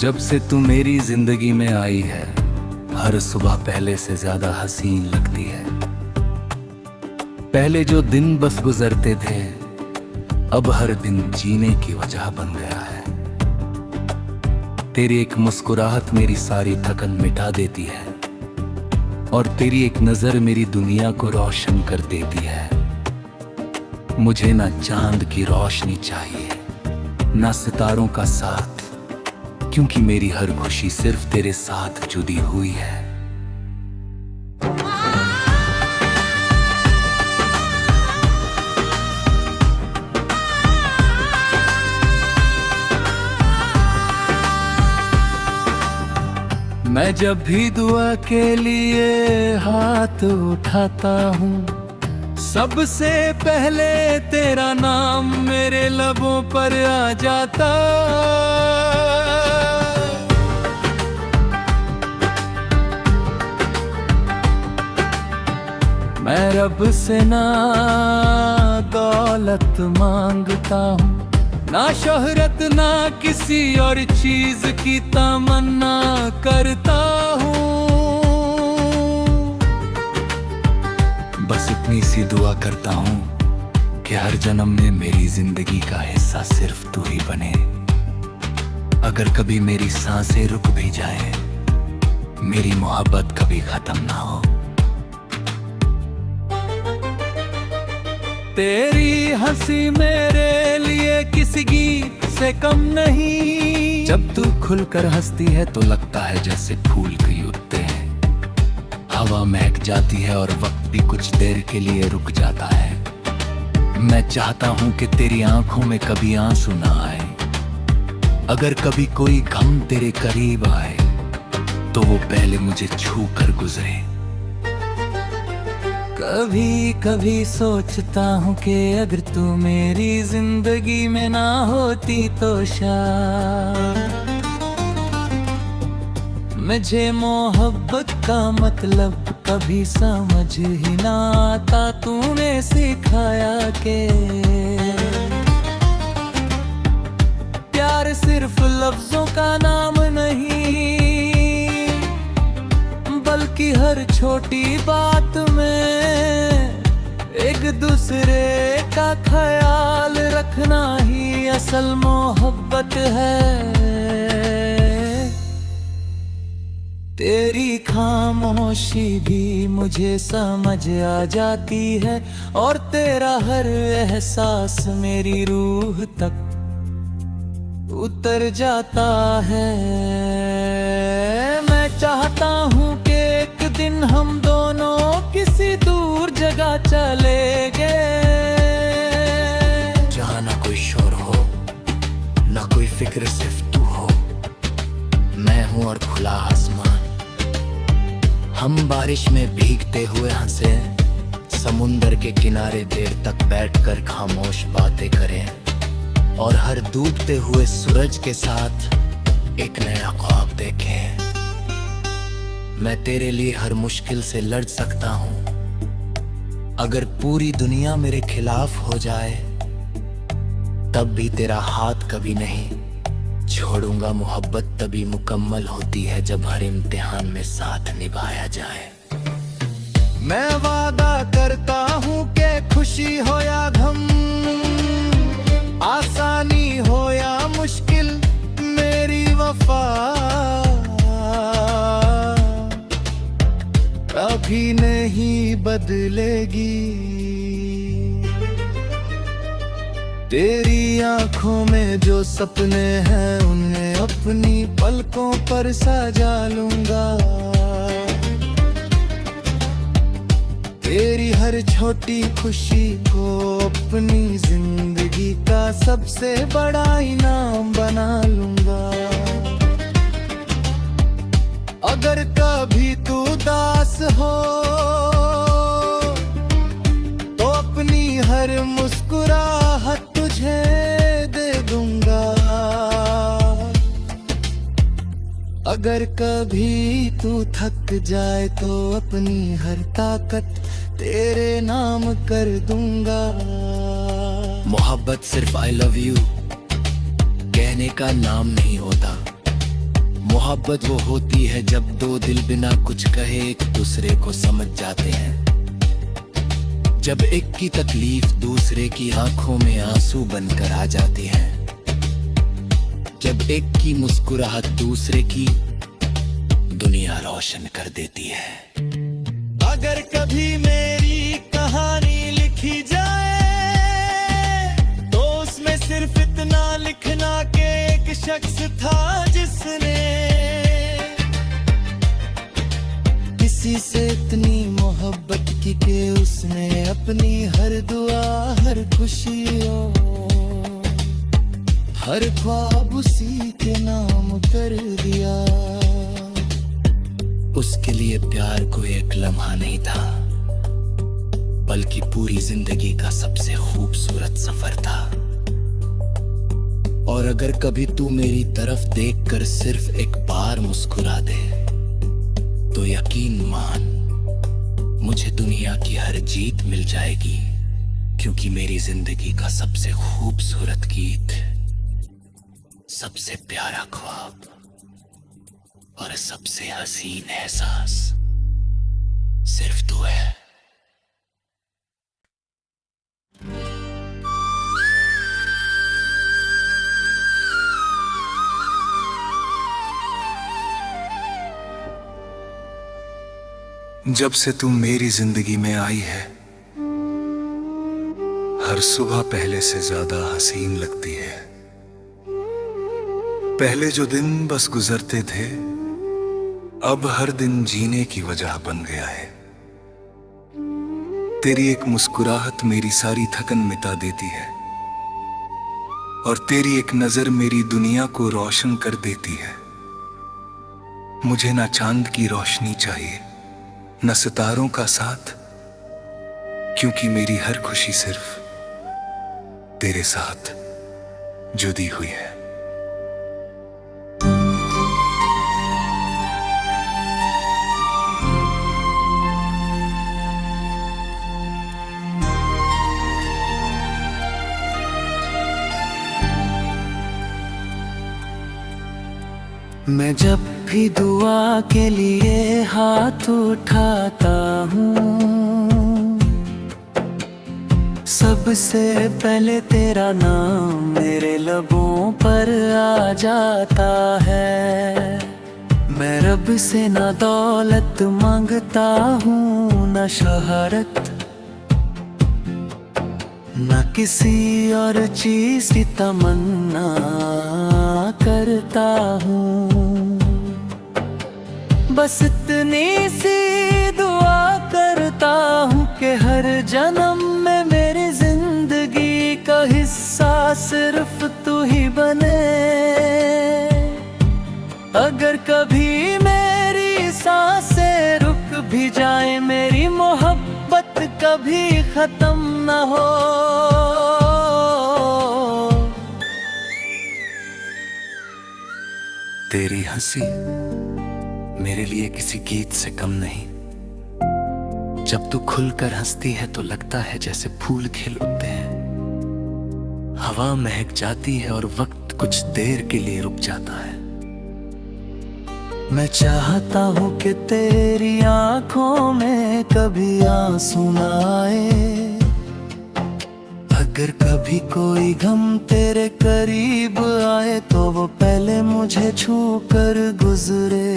जब से तू मेरी जिंदगी में आई है, हर सुबह पहले से ज्यादा हसीन लगती है। पहले जो दिन बस गुजरते थे, अब हर दिन जीने की वजह बन गया है। तेरी एक मुस्कुराहट मेरी सारी थकन मिटा देती है, और तेरी एक नजर मेरी दुनिया को रोशन कर देती है। मुझे ना चांद की रोशनी चाहिए, ना सितारों का साथ, क्योंकि मेरी हर खुशी सिर्फ तेरे साथ जुड़ी हुई है। मैं जब भी दुआ के लिए हाथ उठाता हूँ, सबसे पहले तेरा नाम मेरे लबों पर आ जाता। मैं रब से ना दौलत मांगता हूँ, ना शोहरत, ना किसी और चीज की तमन्ना करता हूँ। बस इतनी सी दुआ करता हूँ कि हर जन्म में मेरी जिंदगी का हिस्सा सिर्फ तू ही बने। अगर कभी मेरी सांसें रुक भी जाए, मेरी मोहब्बत कभी खत्म ना हो। तेरी हंसी मेरे लिए किसी गीत से कम नहीं। जब तू खुलकर हंसती है तो लगता है जैसे फूल खिलते हैं। हवा महक जाती है और वक्त भी कुछ देर के लिए रुक जाता है। मैं चाहता हूँ कि तेरी आंखों में कभी आंसू ना आए। अगर कभी कोई गम तेरे करीब आए, तो वो पहले मुझे छू कर गुजरे। कभी कभी सोचता हूँ कि अगर तू मेरी जिंदगी में ना होती तो शायद मुझे मोहब्बत का मतलब कभी समझ ही ना आता। तूने सिखाया कि प्यार सिर्फ लफ्जों का नाम नहीं, बल्कि हर छोटी बात में एक दूसरे का ख्याल रखना ही असल मोहब्बत है। तेरी खामोशी भी मुझे समझ आ जाती है, और तेरा हर एहसास मेरी रूह तक उतर जाता है। मैं चाहता हूँ कि एक दिन हम दोनों किसी दूर जगह चले गए, जहाँ ना कोई शोर हो, ना कोई फिक्र, सिर्फ तू हो, मैं हूँ और खुला आसमान। हम बारिश में भीगते हुए हंसे, समुंदर के किनारे देर तक बैठकर खामोश बातें करें, और हर डूबते हुए सूरज के साथ एक नया ख्वाब देखें। मैं तेरे लिए हर मुश्किल से लड़ सकता हूँ। अगर पूरी दुनिया मेरे खिलाफ हो जाए, तब भी तेरा हाथ कभी नहीं छोड़ूंगा। मोहब्बत तभी मुकम्मल होती है जब हर इम्तिहान में साथ निभाया जाए। मैं वादा करता हूँ कि खुशी हो या गम, आसानी हो या मुश्किल, मेरी वफा कभी नहीं बदलेगी। तेरी आंखों में जो सपने हैं, उन्हें अपनी पलकों पर सजा लूंगा। तेरी हर छोटी खुशी को अपनी जिंदगी का सबसे बड़ा इनाम बना लूंगा। अगर कभी तू उदास हो, तो अपनी हर मुस्कुराहट तुझे दे दूंगा। अगर कभी तू थक जाए, तो अपनी हर ताकत तेरे नाम कर दूंगा। मोहब्बत सिर्फ आई लव यू कहने का नाम नहीं होता, मोहब्बत वो होती है जब दो दिल बिना कुछ कहे एक दूसरे को समझ जाते हैं। जब एक की तकलीफ दूसरे की आंखों में आंसू बनकर आ जाती है। जब एक की मुस्कुराहट दूसरे की दुनिया रोशन कर देती है। अगर कभी मेरी कहानी लिखी जाए तो उसमें सिर्फ इतना लिखना कि एक शख्स था जिसने किसी से इतनी मोहब्बत की कि उसने अपनी हर दुआ, हर खुशियों, हर ख्वाब उसी के नाम कर दिया। उसके लिए प्यार कोई एक लम्हा नहीं था, बल्कि पूरी जिंदगी का सबसे खूबसूरत सफर था। और अगर कभी तू मेरी तरफ देखकर सिर्फ एक बार मुस्कुरा दे तो यकीन मान, मुझे दुनिया की हर जीत मिल जाएगी, क्योंकि मेरी जिंदगी का सबसे खूबसूरत गीत, सबसे प्यारा ख्वाब और सबसे हसीन एहसास सिर्फ तू है। जब से तू मेरी जिंदगी में आई है, हर सुबह पहले से ज्यादा हसीन लगती है। पहले जो दिन बस गुजरते थे, अब हर दिन जीने की वजह बन गया है। तेरी एक मुस्कुराहट मेरी सारी थकन मिटा देती है, और तेरी एक नजर मेरी दुनिया को रोशन कर देती है। मुझे ना चांद की रोशनी चाहिए, न सितारों का साथ, क्योंकि मेरी हर खुशी सिर्फ तेरे साथ जुड़ी हुई है। मैं जब भी दुआ के लिए हाथ उठाता हूँ, सबसे पहले तेरा नाम मेरे लबों पर आ जाता है। मैं रब से ना दौलत मांगता हूँ, ना शोहरत, ना किसी और चीज की तमन्ना करता हूँ। बस इतनी सी दुआ करता हूँ कि हर जन्म में मेरी जिंदगी का हिस्सा सिर्फ तू ही बने। अगर कभी मेरी सांसें रुक भी जाए, मेरी मोहब्बत कभी खत्म न हो। तेरी हंसी मेरे लिए किसी गीत से कम नहीं। जब तू खुलकर हंसती है तो लगता है जैसे फूल खिल उठते हैं, हवा महक जाती है और वक्त कुछ देर के लिए रुक जाता है। मैं चाहता हूँ कि तेरी आंखों में कभी आंसू न आए। अगर कभी कोई गम तेरे करीब आए तो वो पहले मुझे छू कर गुजरे।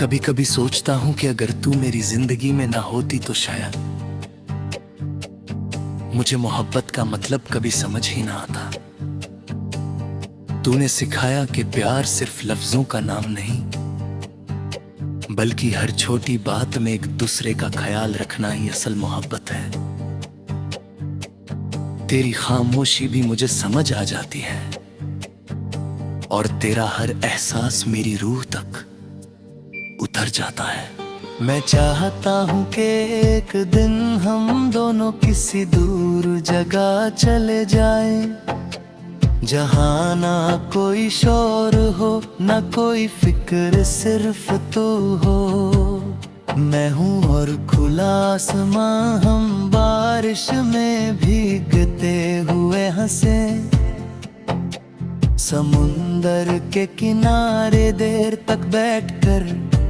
कभी कभी सोचता हूँ कि अगर तू मेरी जिंदगी में ना होती तो शायद मुझे मोहब्बत का मतलब कभी समझ ही ना आता। तूने सिखाया कि प्यार सिर्फ लफ्जों का नाम नहीं, बल्कि हर छोटी बात में एक दूसरे का ख्याल रखना ही असल मोहब्बत है। तेरी खामोशी भी मुझे समझ आ जाती है, और तेरा हर एहसास मेरी रूह तक उतर जाता है। मैं चाहता हूँ कि एक दिन हम दोनों किसी दूर जगह चले जाएं, जहाँ ना कोई शोर हो, ना कोई फिक्र, सिर्फ तू हो। मैं हूँ और खुला आसमां, हम बारिश में भीगते हुए हंसे। समुंदर के किनारे देर तक बैठकर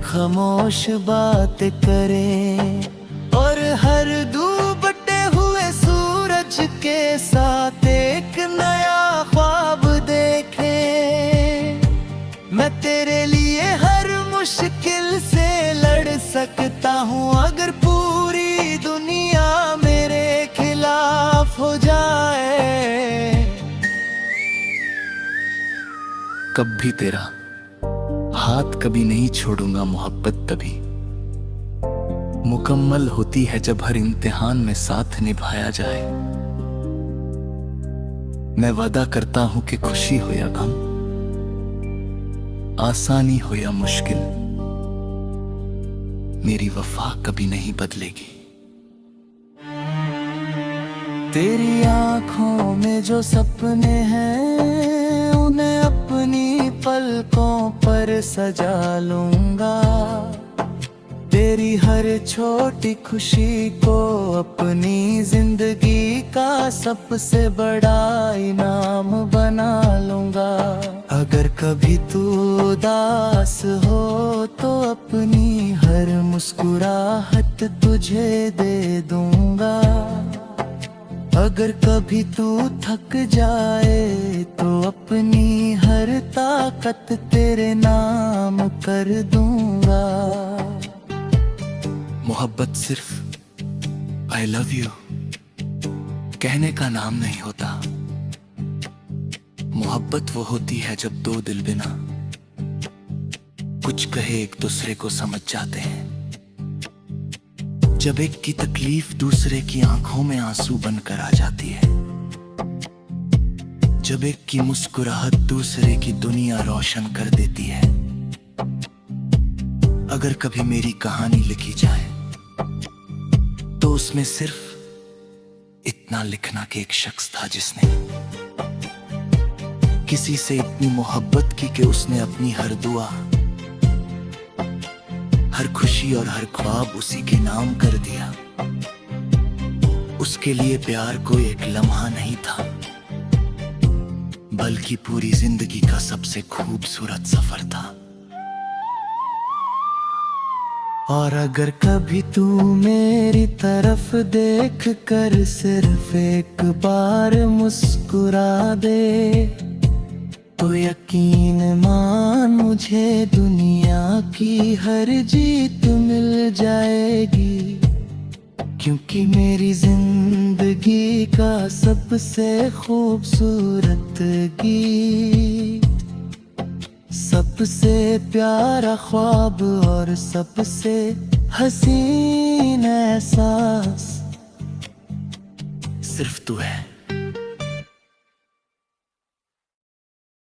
खामोश बातें करें और हर डूबते हुए सूरज के साथ एक नया ख्वाब देखें। मैं तेरे लिए हर मुश्किल से लड़ सकता हूँ अगर पूरी दुनिया मेरे खिलाफ हो जाए। कभी तेरा हाथ कभी नहीं छोड़ूंगा, मोहब्बत तभी मुकम्मल होती है जब हर इम्तिहान में साथ निभाया जाए। मैं वादा करता हूं कि खुशी हो या गम, आसानी हो या मुश्किल, मेरी वफा कभी नहीं बदलेगी। तेरी आंखों में जो सपने हैं उन्हें अपनी पलकों पर सजा लूंगा। तेरी हर छोटी खुशी को अपनी जिंदगी का सबसे बड़ा इनाम बना लूंगा। अगर कभी तू उदास हो तो अपनी हर मुस्कुराहट तुझे दे दूंगा। अगर कभी तू थक जाए तो अपनी हर ताकत तेरे नाम कर दूंगा। मोहब्बत सिर्फ आई लव यू कहने का नाम नहीं होता। मोहब्बत वो होती है जब दो दिल बिना कुछ कहे एक दूसरे को समझ जाते हैं। जब एक की तकलीफ दूसरे की आंखों में आंसू बनकर आ जाती है। जब एक की मुस्कुराहट दूसरे की दुनिया रोशन कर देती है। अगर कभी मेरी कहानी लिखी जाए तो उसमें सिर्फ इतना लिखना कि एक शख्स था जिसने किसी से इतनी मोहब्बत की कि उसने अपनी हर दुआ, हर खुशी और हर ख्वाब उसी के नाम कर दिया। उसके लिए प्यार कोई एक लम्हा नहीं था, बल्कि पूरी जिंदगी का सबसे खूबसूरत सफर था। और अगर कभी तू मेरी तरफ देख कर सिर्फ एक बार मुस्कुरा दे तो यकीन मान मुझे दुनिया की हर जीत मिल जाएगी। क्योंकि मेरी जिंदगी का सबसे खूबसूरत गीत, सबसे प्यारा ख्वाब और सबसे हसीन एहसास सिर्फ तू है।